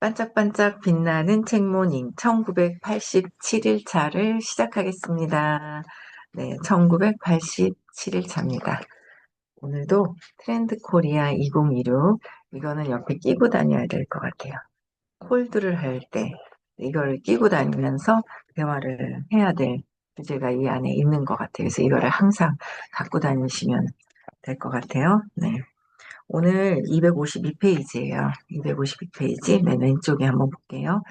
반짝반짝 빛나는 책모닝 1987일 차를 시작하겠습니다. 네, 1987일 차입니다. 오늘도 트렌드 코리아 2026 이거는 옆에 끼고 다녀야 될 것 같아요. 콜드를 할 때 이걸 끼고 다니면서 대화를 해야 될 주제가 이 안에 있는 것 같아요. 그래서 이거를 항상 갖고 다니시면 될 것 같아요. 네. 오늘 252페이지예요. 252페이지. 네, 왼쪽에 한번 볼게요.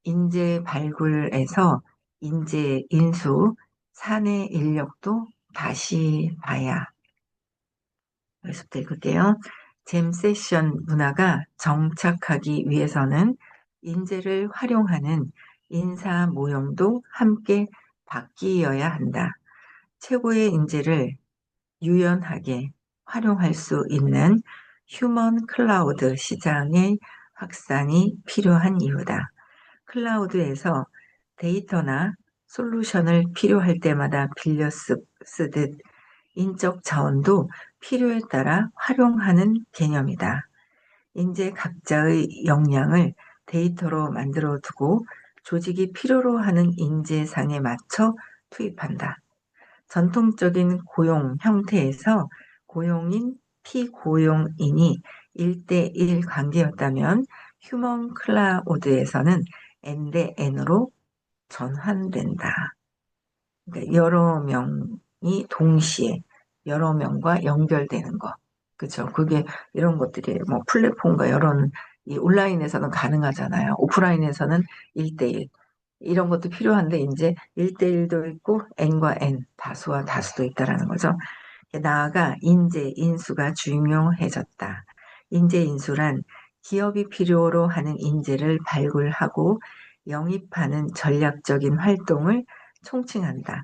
인재 발굴에서 인재 인수, 사내 인력도 다시 봐야. 여기서부터 읽을게요. 잼 세션 문화가 정착하기 위해서는 인재를 활용하는 인사 모형도 함께 바뀌어야 한다. 최고의 인재를 유연하게 활용할 수 있는 휴먼 클라우드 시장의 확산이 필요한 이유다. 클라우드에서 데이터나 솔루션을 필요할 때마다 빌려 쓰듯 인적 자원도 필요에 따라 활용하는 개념이다. 인재 각자의 역량을 데이터로 만들어 두고 조직이 필요로 하는 인재상에 맞춰 투입한다. 전통적인 고용 형태에서 고용인, 피고용인이 1대1 관계였다면 휴먼 클라우드에서는 N대 N으로 전환된다. 그러니까 여러 명이 동시에 여러 명과 연결되는 거. 그죠? 그게 이런 것들이 뭐 플랫폼과 이런 이 온라인에서는 가능하잖아요. 오프라인에서는 1대1. 이런 것도 필요한데 이제 1대1도 있고 N과 N, 다수와 다수도 있다라는 거죠. 나아가 인재, 인수가 중요해졌다. 인재 인수란 기업이 필요로 하는 인재를 발굴하고 영입하는 전략적인 활동을 총칭한다.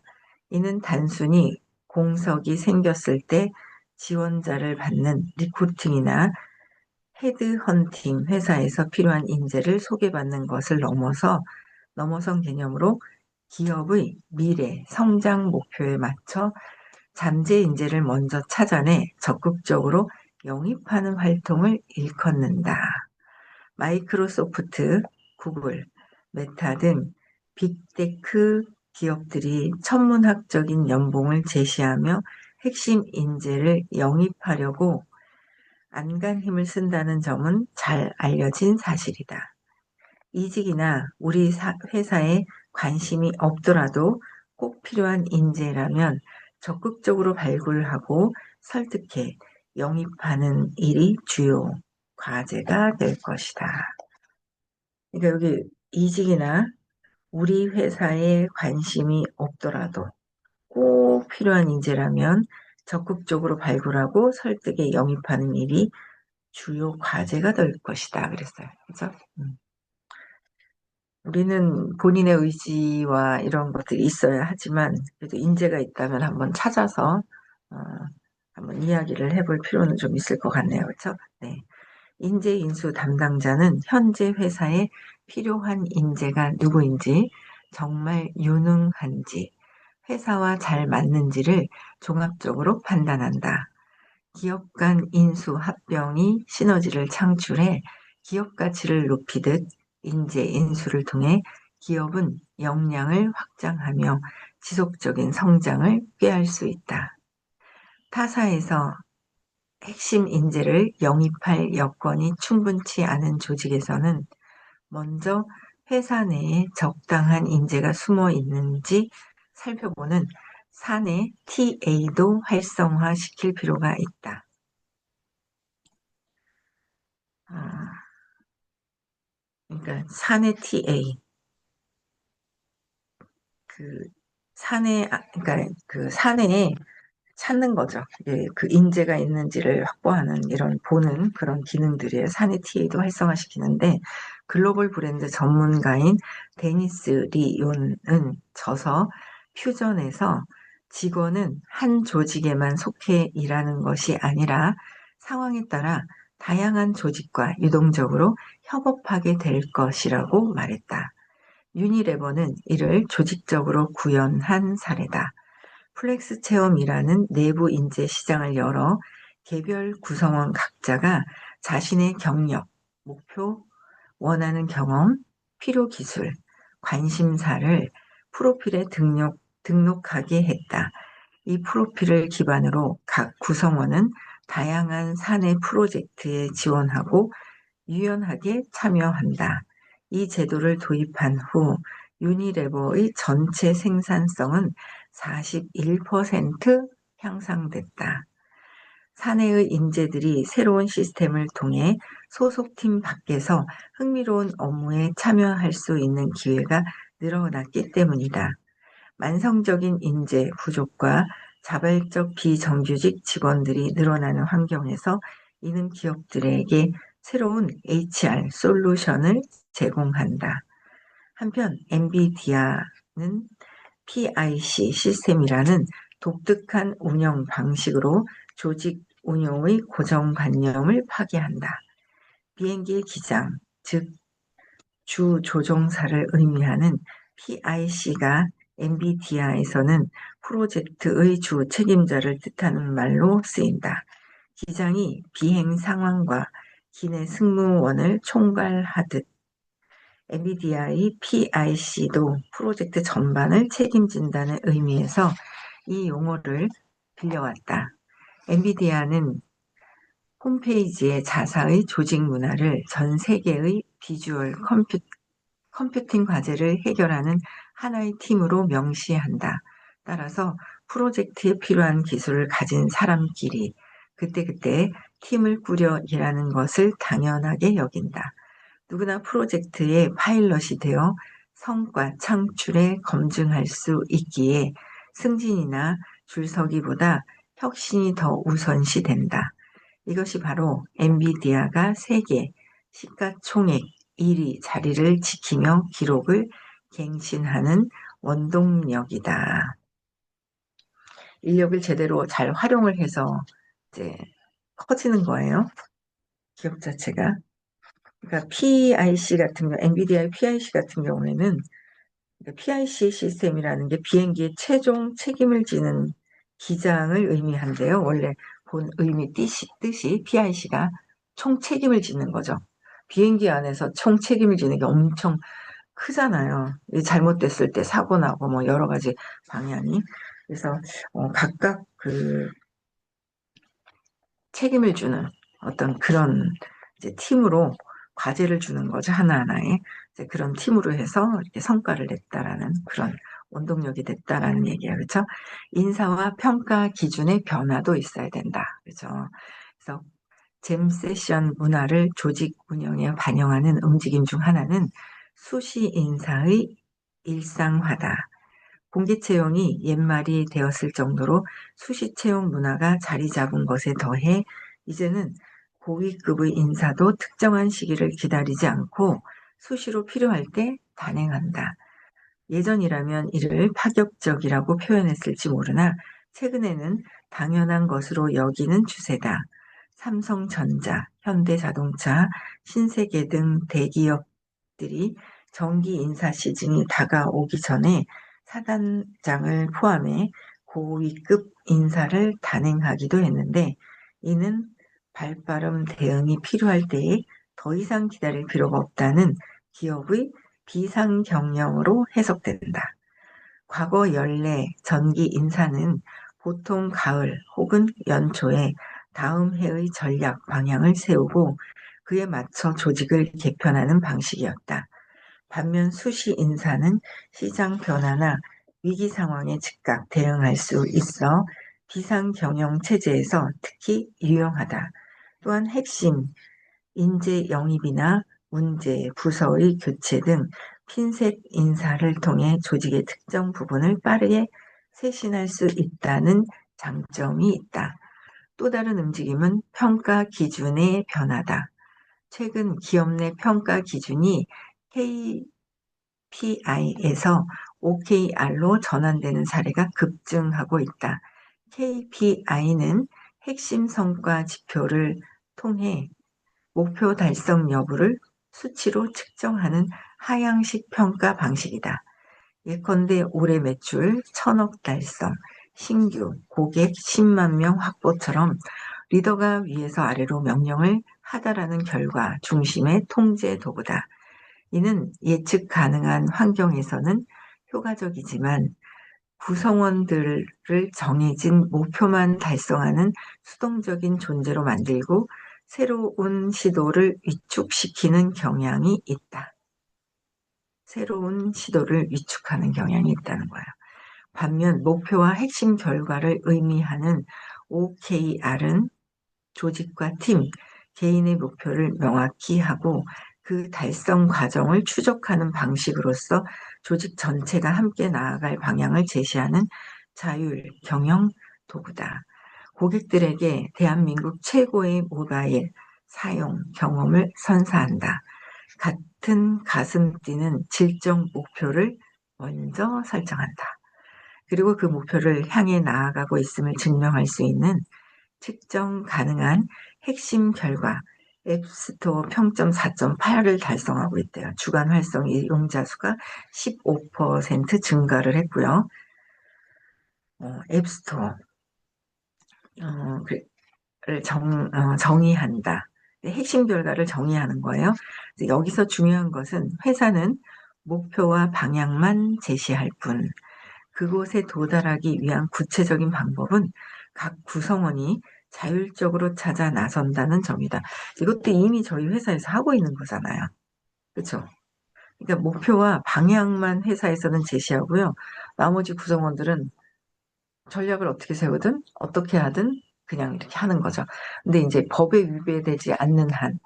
이는 단순히 공석이 생겼을 때 지원자를 받는 리크루팅이나 헤드헌팅 회사에서 필요한 인재를 소개받는 것을 넘어선 개념으로 기업의 미래, 성장 목표에 맞춰 잠재 인재를 먼저 찾아내 적극적으로 영입하는 활동을 일컫는다. 마이크로소프트, 구글, 메타 등 빅테크 기업들이 천문학적인 연봉을 제시하며 핵심 인재를 영입하려고 안간 힘을 쓴다는 점은 잘 알려진 사실이다. 이직이나 우리 회사에 관심이 없더라도 꼭 필요한 인재라면 적극적으로 발굴하고 설득해 영입하는 일이 주요 과제가 될 것이다. 그러니까 여기 이직이나 우리 회사에 관심이 없더라도 꼭 필요한 인재라면 적극적으로 발굴하고 설득에 영입하는 일이 주요 과제가 될 것이다. 그랬어요. 그죠? 우리는 본인의 의지와 이런 것들이 있어야 하지만 그래도 인재가 있다면 한번 찾아서 어, 한번 이야기를 해볼 필요는 좀 있을 것 같네요. 그렇죠? 네. 인재 인수 담당자는 현재 회사에 필요한 인재가 누구인지, 정말 유능한지, 회사와 잘 맞는지를 종합적으로 판단한다. 기업 간 인수 합병이 시너지를 창출해 기업 가치를 높이듯 인재 인수를 통해 기업은 역량을 확장하며 지속적인 성장을 꾀할 수 있다. 타사에서 핵심 인재를 영입할 여건이 충분치 않은 조직에서는 먼저 회사 내에 적당한 인재가 숨어 있는지 살펴보는 사내 TA도 활성화시킬 필요가 있다. 아, 그러니까 사내 TA, 그 그러니까 그 사내에 찾는 거죠. 예, 그 인재가 있는지를 확보하는 이런 보는 그런 기능들이에요. 사내 TA도 활성화시키는데 글로벌 브랜드 전문가인 데니스 리온은 저서 퓨전에서 직원은 한 조직에만 속해 일하는 것이 아니라 상황에 따라 다양한 조직과 유동적으로 협업하게 될 것이라고 말했다. 유니레버는 이를 조직적으로 구현한 사례다. 플렉스 체험이라는 내부 인재 시장을 열어 개별 구성원 각자가 자신의 경력, 목표, 원하는 경험, 필요 기술, 관심사를 프로필에 등록하게 했다. 이 프로필을 기반으로 각 구성원은 다양한 사내 프로젝트에 지원하고 유연하게 참여한다. 이 제도를 도입한 후 유니레버의 전체 생산성은 41% 향상됐다. 사내의 인재들이 새로운 시스템을 통해 소속팀 밖에서 흥미로운 업무에 참여할 수 있는 기회가 늘어났기 때문이다. 만성적인 인재 부족과 자발적 비정규직 직원들이 늘어나는 환경에서 이는 기업들에게 새로운 HR 솔루션을 제공한다. 한편 엔비디아는 PIC 시스템이라는 독특한 운영 방식으로 조직 운용의 고정관념을 파괴한다. 비행기의 기장, 즉 주 조종사를 의미하는 PIC가 엔비디아에서는 프로젝트의 주 책임자를 뜻하는 말로 쓰인다. 기장이 비행 상황과 기내 승무원을 총괄하듯 엔비디아의 PIC도 프로젝트 전반을 책임진다는 의미에서 이 용어를 빌려왔다. 엔비디아는 홈페이지에 자사의 조직 문화를 전 세계의 비주얼 컴퓨팅 과제를 해결하는 하나의 팀으로 명시한다. 따라서 프로젝트에 필요한 기술을 가진 사람끼리 그때그때 팀을 꾸려 일하는 것을 당연하게 여긴다. 누구나 프로젝트의 파일럿이 되어 성과 창출에 검증할 수 있기에 승진이나 줄서기보다 혁신이 더 우선시된다. 이것이 바로 엔비디아가 세계 시가총액 1위 자리를 지키며 기록을 갱신하는 원동력이다. 인력을 제대로 잘 활용을 해서 이제 커지는 거예요. 기업 자체가. 그러니까 PIC 같은 경우, 엔비디아의 PIC 같은 경우에는 PIC 시스템이라는 게 비행기의 최종 책임을 지는 기장을 의미한대요. 원래 본 의미 뜻이 PIC가 총 책임을 지는 거죠. 비행기 안에서 총 책임을 지는 게 엄청 크잖아요. 잘못됐을 때 사고 나고 뭐 여러 가지 방향이. 그래서 각각 그 책임을 주는 어떤 그런 이제 팀으로 과제를 주는 거죠. 하나하나에. 이제 그런 팀으로 해서 이렇게 성과를 냈다라는 그런 원동력이 됐다라는 얘기예요. 그렇죠? 인사와 평가 기준의 변화도 있어야 된다. 그렇죠? 그래서 잼 세션 문화를 조직 운영에 반영하는 움직임 중 하나는 수시 인사의 일상화다. 공개 채용이 옛말이 되었을 정도로 수시 채용 문화가 자리 잡은 것에 더해 이제는 고위급의 인사도 특정한 시기를 기다리지 않고 수시로 필요할 때 단행한다. 예전이라면 이를 파격적이라고 표현했을지 모르나 최근에는 당연한 것으로 여기는 추세다. 삼성전자, 현대자동차, 신세계 등 대기업들이 정기 인사 시즌이 다가오기 전에 사단장을 포함해 고위급 인사를 단행하기도 했는데 이는 발빠른 대응이 필요할 때에 더 이상 기다릴 필요가 없다는 기업의 비상경영으로 해석된다. 과거 연례 전기 인사는 보통 가을 혹은 연초에 다음 해의 전략 방향을 세우고 그에 맞춰 조직을 개편하는 방식이었다. 반면 수시 인사는 시장 변화나 위기 상황에 즉각 대응할 수 있어 비상경영 체제에서 특히 유용하다. 또한 핵심 인재 영입이나 문제, 부서의 교체 등 핀셋 인사를 통해 조직의 특정 부분을 빠르게 쇄신할 수 있다는 장점이 있다. 또 다른 움직임은 평가 기준의 변화다. 최근 기업 내 평가 기준이 KPI에서 OKR로 전환되는 사례가 급증하고 있다. KPI는 핵심 성과 지표를 통해 목표 달성 여부를 수치로 측정하는 하향식 평가 방식이다. 예컨대 올해 매출 1,000억 달성, 신규 고객 10만 명 확보처럼 리더가 위에서 아래로 명령을 하다라는 결과 중심의 통제 도구다. 이는 예측 가능한 환경에서는 효과적이지만 구성원들을 정해진 목표만 달성하는 수동적인 존재로 만들고 새로운 시도를 위축시키는 경향이 있다. 새로운 시도를 위축하는 경향이 있다는 거예요. 반면 목표와 핵심 결과를 의미하는 OKR은 조직과 팀, 개인의 목표를 명확히 하고 그 달성 과정을 추적하는 방식으로서 조직 전체가 함께 나아갈 방향을 제시하는 자율 경영 도구다. 고객들에게 대한민국 최고의 모바일 사용 경험을 선사한다. 같은 가슴 뛰는 질적 목표를 먼저 설정한다. 그리고 그 목표를 향해 나아가고 있음을 증명할 수 있는 측정 가능한 핵심 결과 앱스토어 평점 4.8을 달성하고 있대요. 주간 활성 이용자 수가 15% 증가를 했고요. 앱스토어를 정의한다. 핵심 결과를 정의하는 거예요. 여기서 중요한 것은 회사는 목표와 방향만 제시할 뿐 그곳에 도달하기 위한 구체적인 방법은 각 구성원이 자율적으로 찾아 나선다는 점이다. 이것도 이미 저희 회사에서 하고 있는 거잖아요. 그렇죠? 그러니까 목표와 방향만 회사에서는 제시하고요. 나머지 구성원들은 전략을 어떻게 세우든 어떻게 하든 그냥 이렇게 하는 거죠. 근데 이제 법에 위배되지 않는 한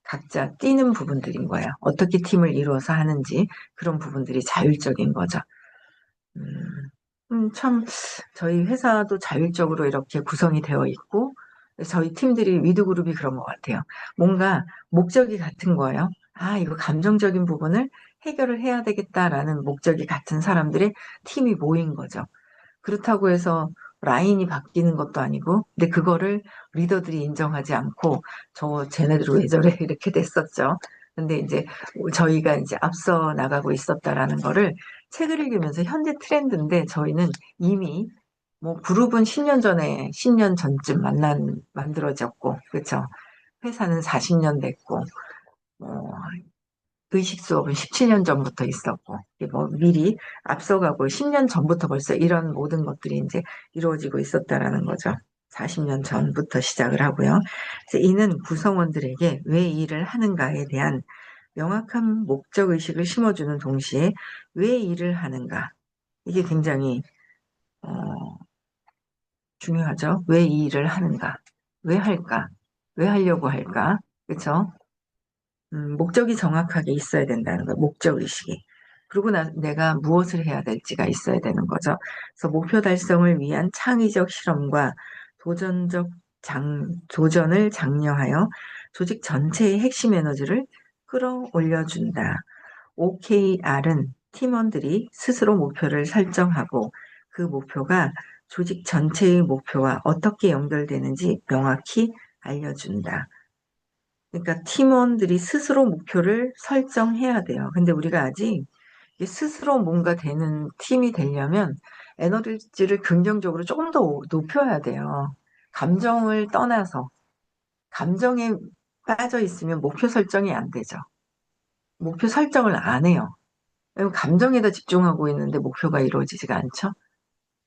각자 뛰는 부분들인 거예요. 어떻게 팀을 이루어서 하는지 그런 부분들이 자율적인 거죠. 참, 저희 회사도 자율적으로 이렇게 구성이 되어 있고, 저희 팀들이 위드그룹이 그런 것 같아요. 뭔가 목적이 같은 거예요. 아, 이거 감정적인 부분을 해결을 해야 되겠다라는 목적이 같은 사람들의 팀이 모인 거죠. 그렇다고 해서 라인이 바뀌는 것도 아니고, 근데 그거를 리더들이 인정하지 않고, 쟤네들 왜 저래? 이렇게 됐었죠. 근데 이제 저희가 이제 앞서 나가고 있었다라는 거를 책을 읽으면서 현재 트렌드인데 저희는 이미 뭐 그룹은 10년 전에, 10년 전쯤 만들어졌고, 그렇죠. 회사는 40년 됐고, 뭐 의식 수업은 17년 전부터 있었고, 뭐 미리 앞서가고 10년 전부터 벌써 이런 모든 것들이 이제 이루어지고 있었다라는 거죠. 40년 전부터 시작을 하고요. 그래서 이는 구성원들에게 왜 일을 하는가에 대한 명확한 목적 의식을 심어주는 동시에 왜 일을 하는가 이게 굉장히 중요하죠. 왜 이 일을 하는가, 왜 할까, 왜 하려고 할까, 그렇죠? 목적이 정확하게 있어야 된다는 거예요. 목적 의식이. 그리고 내가 무엇을 해야 될지가 있어야 되는 거죠. 그래서 목표 달성을 위한 창의적 실험과 도전을 장려하여 조직 전체의 핵심 에너지를 끌어올려준다. OKR은 팀원들이 스스로 목표를 설정하고 그 목표가 조직 전체의 목표와 어떻게 연결되는지 명확히 알려준다. 그러니까 팀원들이 스스로 목표를 설정해야 돼요. 근데 우리가 아직 스스로 뭔가 되는 팀이 되려면 에너지를 긍정적으로 조금 더 높여야 돼요. 감정을 떠나서 감정에 빠져 있으면 목표 설정이 안 되죠. 목표 설정을 안 해요. 왜냐면 감정에다 집중하고 있는데 목표가 이루어지지가 않죠.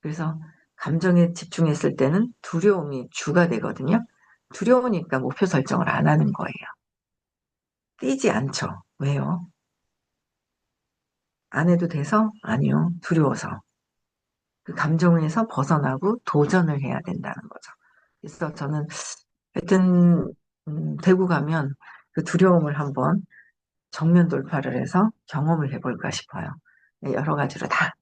그래서 감정에 집중했을 때는 두려움이 주가 되거든요. 두려우니까 목표 설정을 안 하는 거예요. 뛰지 않죠. 왜요? 안 해도 돼서? 아니요. 두려워서. 그 감정에서 벗어나고 도전을 해야 된다는 거죠. 그래서 저는 하여튼 대구 가면 그 두려움을 한번 정면 돌파를 해서 경험을 해볼까 싶어요. 네, 여러 가지로 다.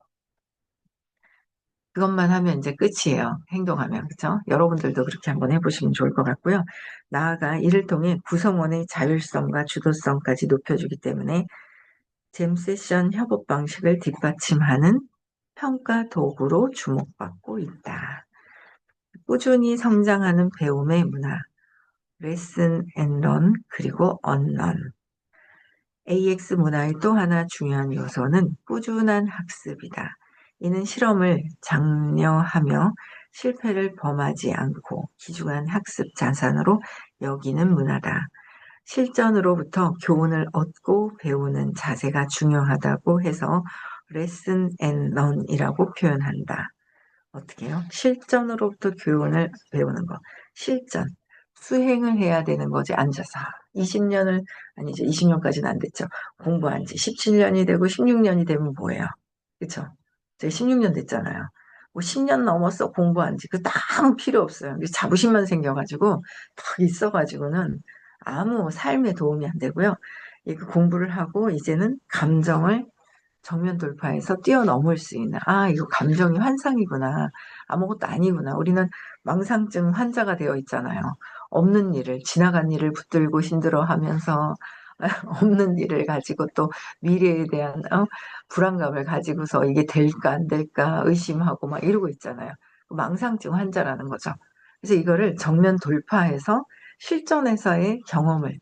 그것만 하면 이제 끝이에요. 행동하면. 그렇죠? 여러분들도 그렇게 한번 해보시면 좋을 것 같고요. 나아가 이를 통해 구성원의 자율성과 주도성까지 높여주기 때문에 잼 세션 협업 방식을 뒷받침하는 평가 도구로 주목받고 있다. 꾸준히 성장하는 배움의 문화, 레슨 앤 런, 그리고 언런. AX 문화의 또 하나 중요한 요소는 꾸준한 학습이다. 이는 실험을 장려하며 실패를 범하지 않고 귀중한 학습 자산으로 여기는 문화다. 실전으로부터 교훈을 얻고 배우는 자세가 중요하다고 해서 레슨 앤 런이라고 표현한다. 어떻게 해요? 실전으로부터 교훈을 배우는 거. 실전. 수행을 해야 되는 거지, 앉아서. 20년을, 아니죠. 20년까지는 안 됐죠. 공부한 지 17년이 되고 16년이 되면 뭐예요? 그쵸? 제가 16년 됐잖아요. 뭐 10년 넘었어, 공부한 지. 그 아무 필요 없어요. 자부심만 생겨가지고, 딱 있어가지고는 아무 삶에 도움이 안 되고요. 그 공부를 하고 이제는 감정을 정면 돌파해서 뛰어넘을 수 있는, 이거 감정이 환상이구나. 아무것도 아니구나. 우리는 망상증 환자가 되어 있잖아요. 없는 일을, 지나간 일을 붙들고 힘들어하면서 없는 일을 가지고 또 미래에 대한 불안감을 가지고서 이게 될까 안 될까 의심하고 막 이러고 있잖아요. 망상증 환자라는 거죠. 그래서 이거를 정면 돌파해서 실전에서의 경험을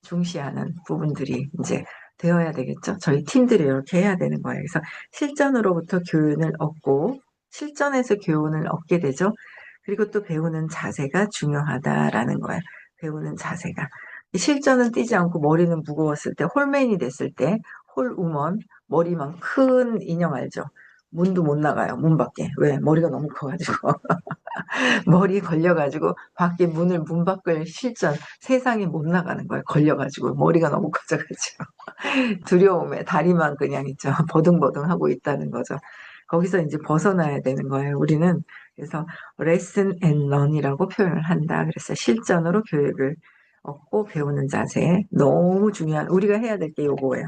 중시하는 부분들이 이제 되어야 되겠죠. 저희 팀들이 이렇게 해야 되는 거예요. 그래서 실전으로부터 교훈을 얻고 실전에서 교훈을 얻게 되죠. 그리고 또 배우는 자세가 중요하다라는 거예요. 배우는 자세가. 실전은 뛰지 않고 머리는 무거웠을 때, 홀맨이 됐을 때, 홀우먼, 머리만 큰 인형 알죠? 문도 못 나가요, 문 밖에. 왜? 머리가 너무 커가지고. 머리 걸려가지고 밖에 문 밖을 실전 세상에 못 나가는 거예요. 걸려가지고 머리가 너무 커져가지고 두려움에 다리만 그냥 있죠. 버둥버둥 하고 있다는 거죠. 거기서 이제 벗어나야 되는 거예요. 우리는 그래서 레슨 앤 런이라고 표현을 한다. 그래서 실전으로 교육을 얻고 배우는 자세 너무 중요한 우리가 해야 될 게 요거예요.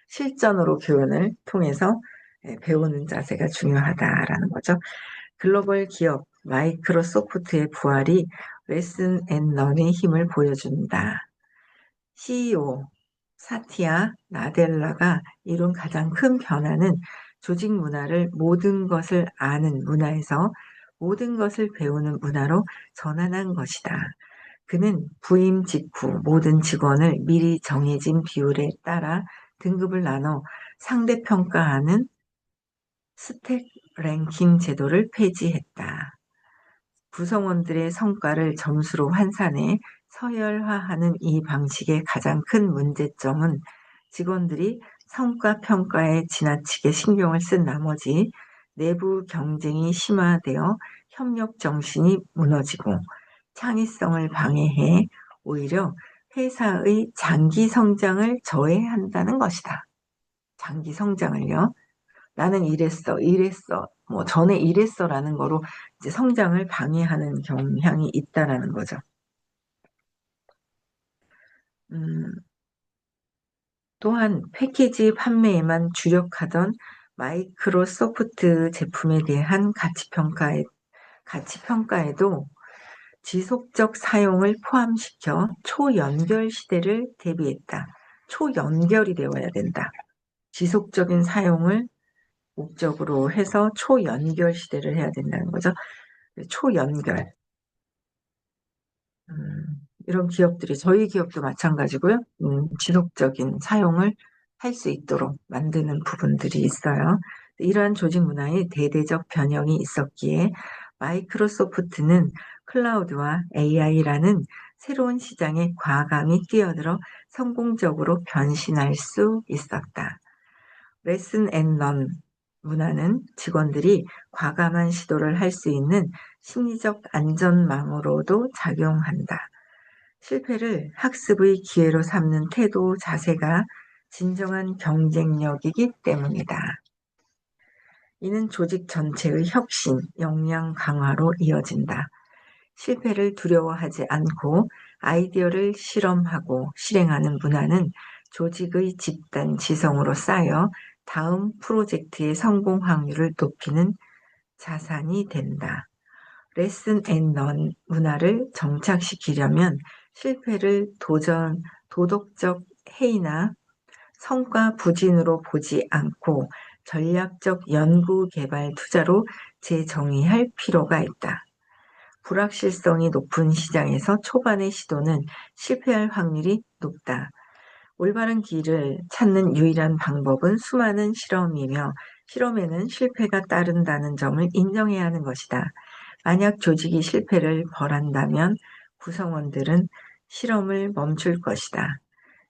실전으로 교훈을 통해서 배우는 자세가 중요하다라는 거죠. 글로벌 기업 마이크로소프트의 부활이 레슨 앤 런의 힘을 보여준다. CEO 사티아 나델라가 이룬 가장 큰 변화는 조직 문화를 모든 것을 아는 문화에서 모든 것을 배우는 문화로 전환한 것이다. 그는 부임 직후 모든 직원을 미리 정해진 비율에 따라 등급을 나눠 상대평가하는 스택 랭킹 제도를 폐지했다. 구성원들의 성과를 점수로 환산해 서열화하는 이 방식의 가장 큰 문제점은 직원들이 성과 평가에 지나치게 신경을 쓴 나머지 내부 경쟁이 심화되어 협력 정신이 무너지고 창의성을 방해해 오히려 회사의 장기 성장을 저해한다는 것이다. 장기 성장을요. 나는 이랬어, 뭐 전에 이랬어라는 거로 이제 성장을 방해하는 경향이 있다라는 거죠. 음, 또한 패키지 판매에만 주력하던 마이크로소프트 제품에 대한 가치 평가에도 지속적 사용을 포함시켜 초연결 시대를 대비했다. 초연결이 되어야 된다. 지속적인 사용을 목적으로 해서 초연결 시대를 해야 된다는 거죠. 초연결. 이런 기업들이 저희 기업도 마찬가지고요. 지속적인 사용을 할 수 있도록 만드는 부분들이 있어요. 이러한 조직 문화에 대대적 변형이 있었기에 마이크로소프트는 클라우드와 AI라는 새로운 시장에 과감히 뛰어들어 성공적으로 변신할 수 있었다. 레슨 앤 런 문화는 직원들이 과감한 시도를 할 수 있는 심리적 안전망으로도 작용한다. 실패를 학습의 기회로 삼는 태도 자세가 진정한 경쟁력이기 때문이다. 이는 조직 전체의 혁신, 역량 강화로 이어진다. 실패를 두려워하지 않고 아이디어를 실험하고 실행하는 문화는 조직의 집단 지성으로 쌓여 다음 프로젝트의 성공 확률을 높이는 자산이 된다. 레슨 앤 런 문화를 정착시키려면 실패를 도덕적 해이나 성과 부진으로 보지 않고 전략적 연구 개발 투자로 재정의할 필요가 있다. 불확실성이 높은 시장에서 초반의 시도는 실패할 확률이 높다. 올바른 길을 찾는 유일한 방법은 수많은 실험이며 실험에는 실패가 따른다는 점을 인정해야 하는 것이다. 만약 조직이 실패를 벌한다면 구성원들은 실험을 멈출 것이다.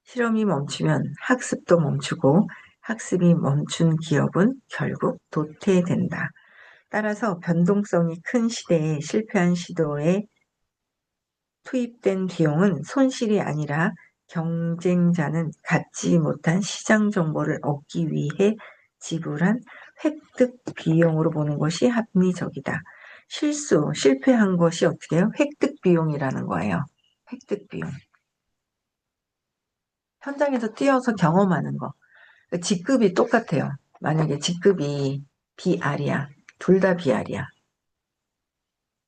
실험이 멈추면 학습도 멈추고 학습이 멈춘 기업은 결국 도태된다. 따라서 변동성이 큰 시대에 실패한 시도에 투입된 비용은 손실이 아니라 경쟁자는 갖지 못한 시장 정보를 얻기 위해 지불한 획득 비용으로 보는 것이 합리적이다. 실패한 것이 어떻게 해요? 획득 비용이라는 거예요. 획득 비용. 현장에서 뛰어서 경험하는 거. 직급이 똑같아요. 만약에 직급이 BR이야. 둘 다 BR이야.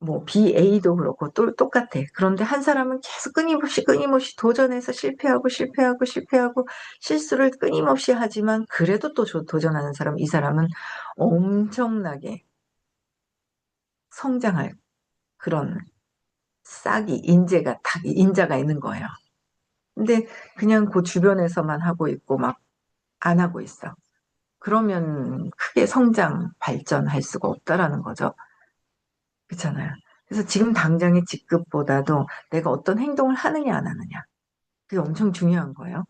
뭐 BA도 그렇고 또 똑같아. 그런데 한 사람은 계속 끊임없이 도전해서 실패하고 실수를 끊임없이 하지만 그래도 또 도전하는 사람, 이 사람은 엄청나게 성장할 그런 인자가 있는 거예요. 근데 그냥 그 주변에서만 하고 있고 막 안 하고 있어. 그러면 크게 성장, 발전할 수가 없다라는 거죠. 그렇잖아요. 그래서 지금 당장의 직급보다도 내가 어떤 행동을 하느냐 안 하느냐. 그게 엄청 중요한 거예요.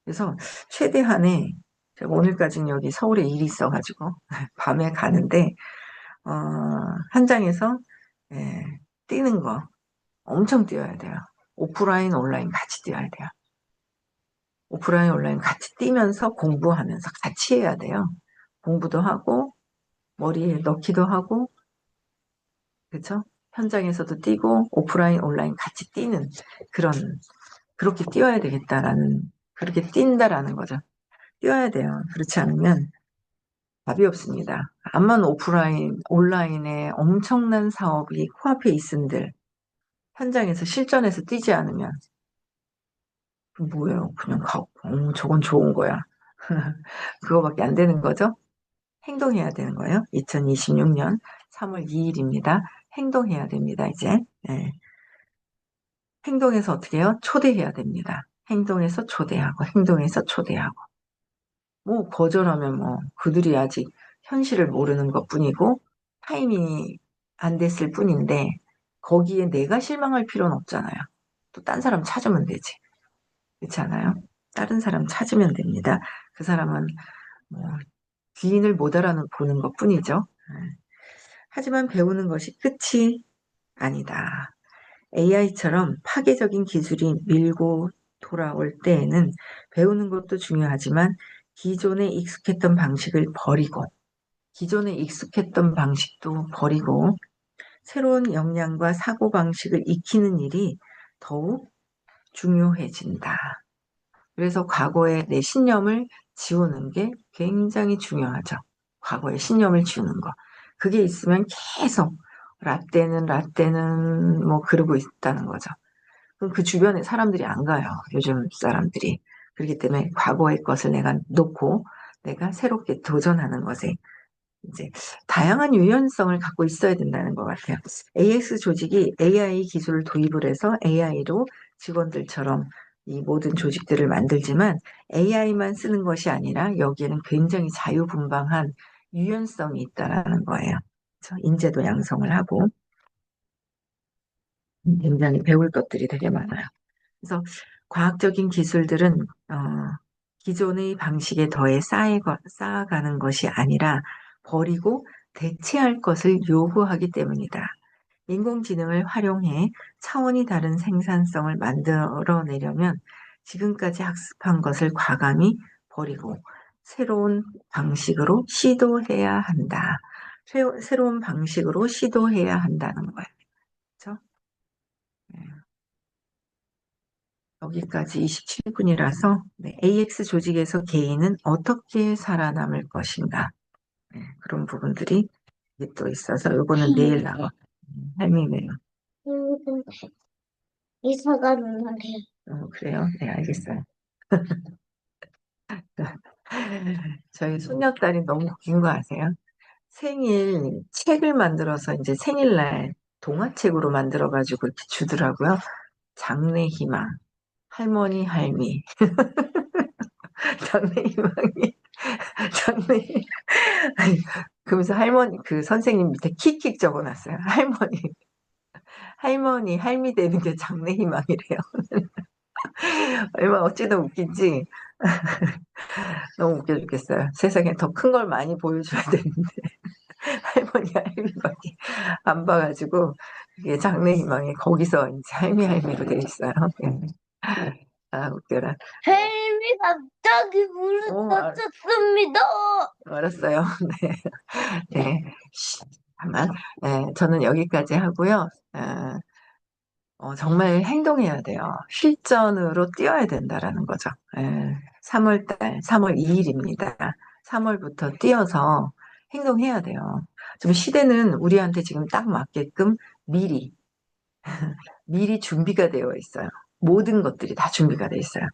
그래서 최대한의 제가 오늘까지는 여기 서울에 일이 있어가지고 밤에 가는데 어, 현장에서 예, 뛰는 거 엄청 뛰어야 돼요. 오프라인 온라인 같이 뛰어야 돼요. 오프라인 온라인 같이 뛰면서 공부하면서 같이 해야 돼요. 공부도 하고 머리에 넣기도 하고 그렇죠? 현장에서도 뛰고 오프라인 온라인 같이 뛰는 그런 그렇게 뛰어야 되겠다라는 그렇게 뛴다라는 거죠. 뛰어야 돼요. 그렇지 않으면 답이 없습니다. 암만 오프라인 온라인에 엄청난 사업이 코앞에 있은들 현장에서 실전에서 뛰지 않으면 뭐예요? 그냥 가고 저건 좋은 거야. 그거밖에 안 되는 거죠. 행동해야 되는 거예요. 2026년 3월 2일입니다. 행동해야 됩니다. 이제 네. 행동해서 어떻게 해요? 초대해야 됩니다. 행동해서 초대하고 행동해서 초대하고 뭐 거절하면 뭐 그들이 아직 현실을 모르는 것뿐이고 타이밍이 안 됐을 뿐인데 거기에 내가 실망할 필요는 없잖아요. 또 딴 사람 찾으면 되지. 그렇지 않아요? 다른 사람 찾으면 됩니다. 그 사람은 뭐 귀인을 못 알아보는 것뿐이죠. 하지만 배우는 것이 끝이 아니다. AI처럼 파괴적인 기술이 밀고 돌아올 때에는 배우는 것도 중요하지만 기존에 익숙했던 방식도 버리고 새로운 역량과 사고방식을 익히는 일이 더욱 중요해진다. 그래서 과거의 내 신념을 지우는 게 굉장히 중요하죠. 과거의 신념을 지우는 거. 그게 있으면 계속 라떼는 뭐 그러고 있다는 거죠. 그럼 그 주변에 사람들이 안 가요. 요즘 사람들이. 그렇기 때문에 과거의 것을 내가 놓고 내가 새롭게 도전하는 것에 이제 다양한 유연성을 갖고 있어야 된다는 것 같아요. AX 조직이 AI 기술을 도입을 해서 AI로 직원들처럼 이 모든 조직들을 만들지만 AI만 쓰는 것이 아니라 여기에는 굉장히 자유분방한 유연성이 있다라는 거예요. 그래서 인재도 양성을 하고 굉장히 배울 것들이 되게 많아요. 그래서 과학적인 기술들은 기존의 방식에 더해 쌓아가는 것이 아니라 버리고 대체할 것을 요구하기 때문이다. 인공지능을 활용해 차원이 다른 생산성을 만들어내려면 지금까지 학습한 것을 과감히 버리고 새로운 방식으로 시도해야 한다. 새로운 방식으로 시도해야 한다는 거예요. 그렇죠? 여기까지 27분이라서 AX 조직에서 개인은 어떻게 살아남을 것인가 그런 부분들이 이제 또 있어서 요거는 내일 나와 할미네요. 이사가 누나래. 그래요? 네, 알겠어요. 저희 손녀딸이 너무 웃긴 거 아세요? 생일 책을 만들어서 이제 생일날 동화책으로 만들어가지고 이렇게 주더라고요. 장래희망, 할머니, 할미, 장래희망이, 장래 아니, 그러면서 할머니, 그 선생님 밑에 킥킥 적어놨어요. 할머니, 할머니, 할미 되는 게 장래 희망이래요. 얼마나 어찌나 웃긴지 너무 웃겨 죽겠어요. 세상에 더 큰 걸 많이 보여줘야 되는데 할머니, 할미밖에 안 봐가지고 이게 장래 희망이 거기서 이제 할미, 할미로 돼 있어요. 예. 아, 웃겨라. 헬미 갑자기 물을 오, 떴습니다. 알았어요. 네. 네. 잠깐만. 네, 저는 여기까지 하고요. 정말 행동해야 돼요. 실전으로 뛰어야 된다라는 거죠. 3월 2일입니다. 3월부터 뛰어서 행동해야 돼요. 좀 시대는 우리한테 지금 딱 맞게끔 미리, 미리 준비가 되어 있어요. 모든 것들이 다 준비가 되어 있어요.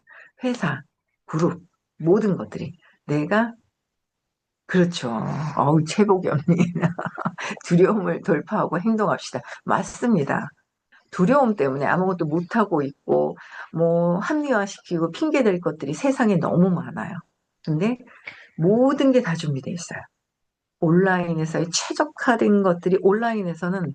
회사, 그룹, 모든 것들이. 내가, 그렇죠. 최복이 언니. 두려움을 돌파하고 행동합시다. 맞습니다. 두려움 때문에 아무것도 못하고 있고, 뭐, 합리화시키고 핑계댈 것들이 세상에 너무 많아요. 근데 모든 게 다 준비되어 있어요. 온라인에서의 최적화된 것들이 온라인에서는,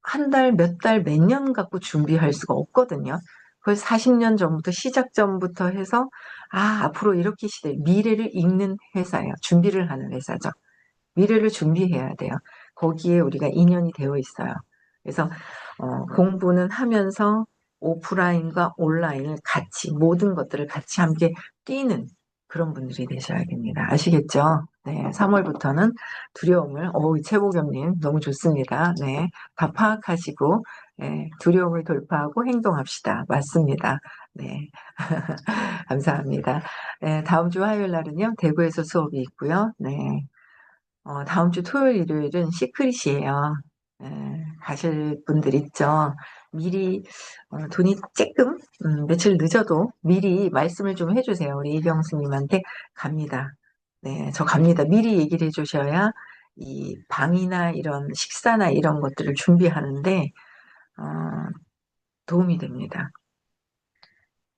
한 달, 몇 달, 몇 년 갖고 준비할 수가 없거든요. 그걸 40년 전부터, 시작 전부터 해서, 앞으로 이렇게 미래를 읽는 회사예요. 준비를 하는 회사죠. 미래를 준비해야 돼요. 거기에 우리가 인연이 되어 있어요. 그래서 공부는 하면서 오프라인과 온라인을 같이 모든 것들을 같이 함께 뛰는 그런 분들이 되셔야 됩니다. 아시겠죠? 네, 3월부터는 두려움을 최보겸님 너무 좋습니다. 네, 다 파악하시고 네, 두려움을 돌파하고 행동합시다. 맞습니다. 네, 감사합니다. 네, 다음 주 화요일 날은요 대구에서 수업이 있고요. 네. 다음 주 토요일, 일요일은 시크릿이에요. 가실 분들 있죠. 미리, 돈이 조금, 며칠 늦어도 미리 말씀을 좀 해주세요. 우리 이경수님한테 갑니다. 네, 저 갑니다. 미리 얘기를 해주셔야 이 방이나 이런 식사나 이런 것들을 준비하는데, 어, 도움이 됩니다.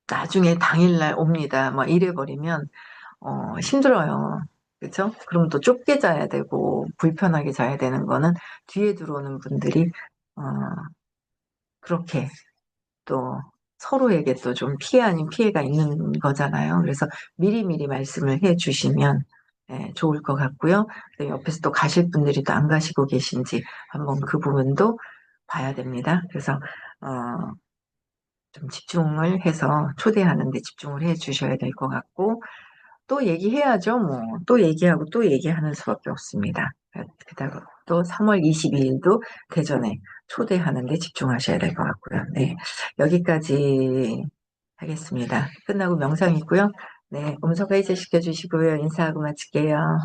나중에 당일날 옵니다. 뭐 이래버리면 힘들어요. 그렇죠? 그럼 또 좁게 자야 되고 불편하게 자야 되는 거는 뒤에 들어오는 분들이 어, 그렇게 또 서로에게 또 좀 피해 아닌 피해가 있는 거잖아요. 그래서 미리미리 말씀을 해 주시면 좋을 것 같고요. 옆에서 또 가실 분들이 또 안 가시고 계신지 한번 그 부분도 봐야 됩니다. 그래서 좀 집중을 해서 초대하는 데 집중을 해 주셔야 될 것 같고 또 얘기해야죠. 뭐 또 얘기하고 또 얘기하는 수밖에 없습니다. 그다음 또 3월 22일도 대전에 초대하는 데 집중하셔야 될 것 같고요. 네, 여기까지 하겠습니다. 끝나고 명상 있고요. 네, 음성 해제 시켜주시고요. 인사하고 마칠게요.